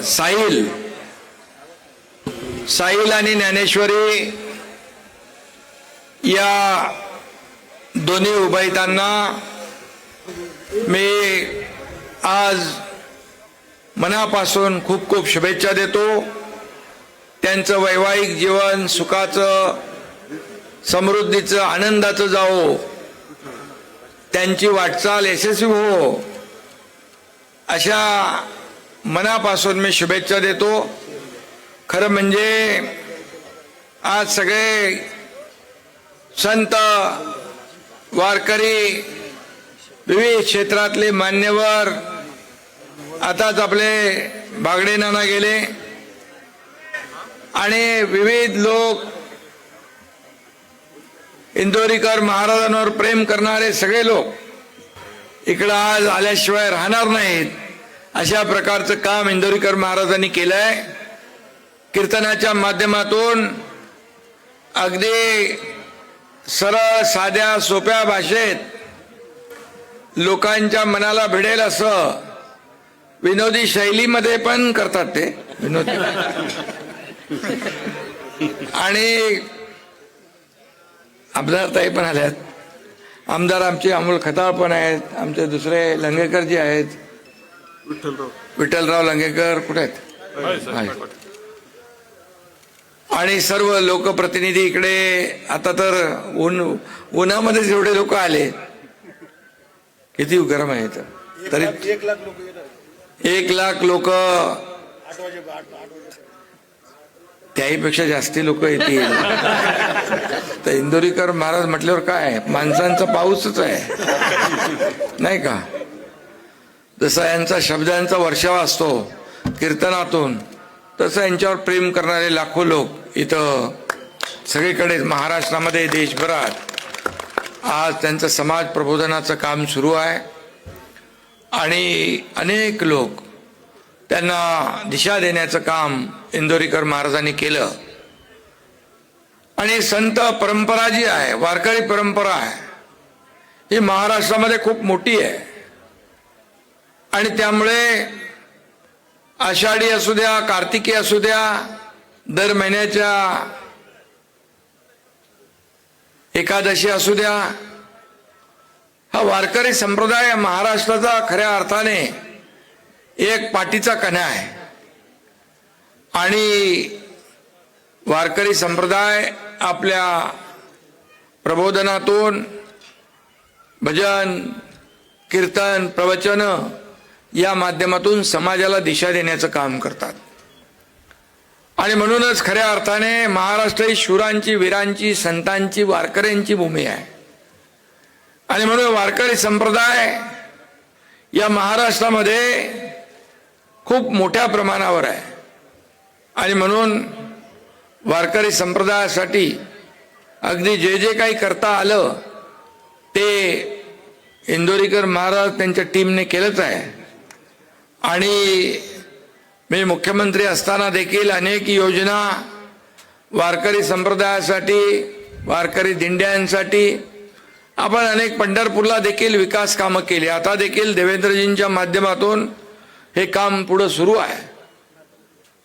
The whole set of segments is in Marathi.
साहिल आणि ज्ञानेश्वरी या दोन्ही उभयतांना मी आज मनापासून खूप खूप शुभेच्छा देतो। त्यांचं वैवाहिक जीवन सुखाचं, समृद्धीचं, आनंदाचं जावो, त्यांची वाटचाल यशस्वी हो, अशा मनापासून मी शुभेच्छा देतो। खरं म्हणजे आज सगळे संत, वारकरी, विविध क्षेत्रातले मान्यवर, आताच आपले बागडे नाना गेले आणि विविध लोक, इंदोरीकर महाराजांवर प्रेम करणारे सगळे लोक इकडं आज आल्याशिवाय राहणार नाहीत, अशा प्रकारचं काम इंदोरीकर महाराजांनी केलंय। कीर्तनाच्या माध्यमातून अगदी सरळ, साध्या, सोप्या भाषेत लोकांच्या मनाला भिडेल असं विनोदी शैलीमध्ये पण करतात ते विनोदी। आणि आमदार ताई पण आल्यात, आमदार आमचे अमोल खताळ पण आहेत, आमचे दुसरे लंगेकर जी आहेत, विठ्ठलराव लंगेकर कुठे आहेत, आणि सर्व लोकप्रतिनिधी इकडे। आता तर उन्हामध्ये जेवढे लोक आले, किती गरम आहे तरी 1 लाख लोक, त्याहीपेक्षा जास्ती लोक येतील। तर इंदोरीकर महाराज म्हटल्यावर काय, माणसांचा पाऊसच आहे नाही का। जसा यांचा शब्दांचा वर्षाव असतो कीर्तनातून, तसं यांच्यावर प्रेम करणारे लाखो लोक इथं सगळीकडे महाराष्ट्रामध्ये, देशभरात आज त्यांचं समाज प्रबोधनाचं काम सुरू आहे। आणि अनेक लोक त्यांना दिशा देण्याचं काम इंदोरीकर महाराजांनी केलं। आणि संत परंपरा जी आहे, वारकरी परंपरा आहे, ही महाराष्ट्रामध्ये खूप मोठी आहे। आणि त्यामुळे आषाढी असू द्या, कार्तिकी असू द्या, दर महिन्याच्या एकादशी असू द्या, हा वारकरी संप्रदाय महाराष्ट्राचा खऱ्या अर्थाने एक पाठीचा कणा आहे। आणि वारकरी संप्रदाय आपल्या प्रबोधनातून भजन, कीर्तन, प्रवचन या माध्यमातून समाजाला दिशा देण्याचं काम करतात। आणि म्हणूनच खऱ्या अर्थाने महाराष्ट्र ही शूरांची, वीरांची, संतांची, वारकऱ्यांची भूमी आहे। आणि म्हणून वारकरी संप्रदाय या महाराष्ट्रामध्ये खूप मोठ्या प्रमाणावर आहे। आणि म्हणून वारकरी संप्रदायासाठी अगदी जे जे काही करता आलं ते इंदोरीकर महाराज त्यांच्या टीमने केलंच आहे। आणि मी मुख्यमंत्री असताना देखील अनेक योजना वारकरी संप्रदायासाठी, वारकरी दिंड्यांसाठी, आपण अनेक पंढरपूरला देखील विकास कामं केली। आता देखील देवेंद्रजींच्या माध्यमातून हे काम पुढे सुरू आहे।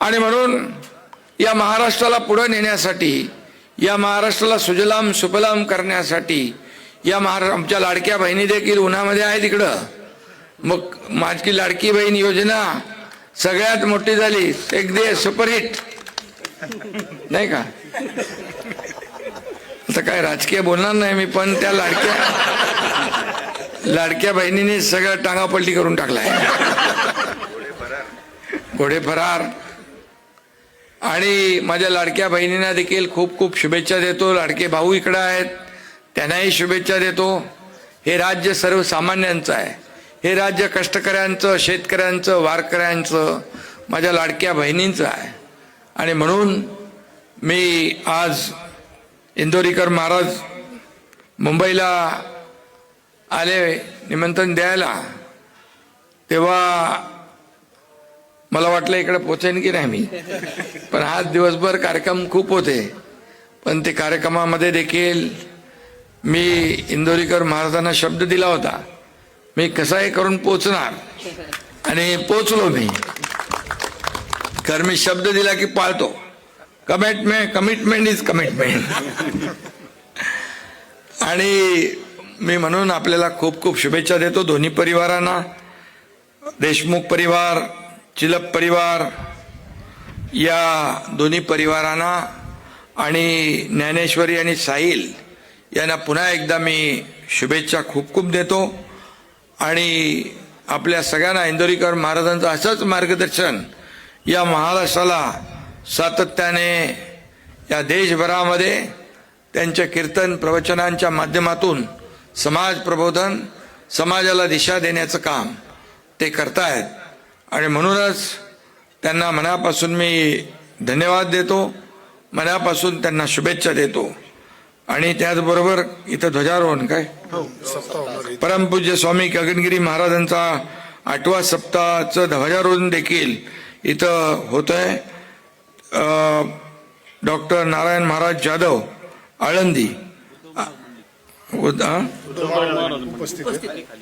आणि म्हणून या महाराष्ट्राला पुढे नेण्यासाठी, या महाराष्ट्राला सुजलाम सुफलाम करण्यासाठी या आमच्या लाडक्या बहिणी देखील उन्हामध्ये आहे तिकडं। मग माझी लाडकी बहीण योजना सगळ्यात मोठी झाली, एकदे सुपरहिट नाही का। आता काय राजकीय बोलणार नाही मी, पण त्या लाडक्या बहिणीने सगळं टांगापलटी करून टाकलाय, घोडे फरार। आणि माझ्या लाडक्या बहिणींना देखील खूप खूप शुभेच्छा देतो। लाडके भाऊ इकडे आहेत, त्यांनाही शुभेच्छा देतो। हे राज्य सर्वसामान्यांचं आहे, हे राज्य कष्टकऱ्यांचं, शेतकऱ्यांचं, वारकऱ्यांचं, माझ्या लाडक्या बहिणींचं आहे। आणि म्हणून मी आज इंदोरीकर महाराज मुंबईला आले निमंत्रण द्यायला, तेव्हा मला वाटलं इकडे पोचेन की नाही मी, पण आज दिवसभर कार्यक्रम खूप होते। पण ते कार्यक्रमामध्ये देखील मी इंदोरीकर महाराजांना शब्द दिला होता, मी कसाही करून पोचणार, आणि पोचलो मी। कारण मी शब्द दिला की पाळतो. Commitment is commitment. आणि मी म्हणून आपल्याला खूप खूप शुभेच्छा देतो दोन्ही परिवारांना. देशमुख परिवार, चिलप परिवार या दोन्ही परिवारांना आणि ज्ञानेश्वरी आणि साहिल यांना पुन्हा एकदा मी शुभेच्छा खूप खूप देतो. आणि आपल्या सगळ्यांना इंदोरीकर महाराजांचं असंच मार्गदर्शन या महाराष्ट्राला सातत्याने या देशभरामध्ये त्यांच्या कीर्तन प्रवचनांच्या माध्यमातून समाज प्रबोधन, समाजाला दिशा देण्याचं काम ते करतायत. आणि म्हणूनच त्यांना मनापासून मी धन्यवाद देतो, मनापासून त्यांना शुभेच्छा देतो. आणि त्याचबरोबर इथं ध्वजारोहण काय परमपूज्य स्वामी गगनगिरी महाराजांचा 8वा सप्ताहाचं ध्वजारोहण देखील इथं होत आहे. डॉक्टर नारायण महाराज जाधव आळंदी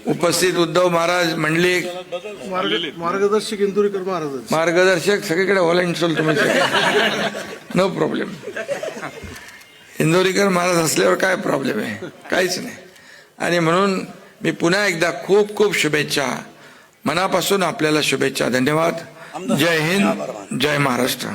उपस्थित, उद्धव महाराज मंडलिक, मार्गदर्शक इंदोरीकर महाराज, मार्गदर्शक सगळीकडे ऑल इन्स्टॉल तुम्ही, नो प्रॉब्लेम. इंदोरीकर महाराज असल्यावर काय प्रॉब्लेम आहे, काहीच नाही. आणि म्हणून मी पुन्हा एकदा खूप खूप शुभेच्छा, मनापासून आपल्याला शुभेच्छा. धन्यवाद. जय हिंद, जय महाराष्ट्र.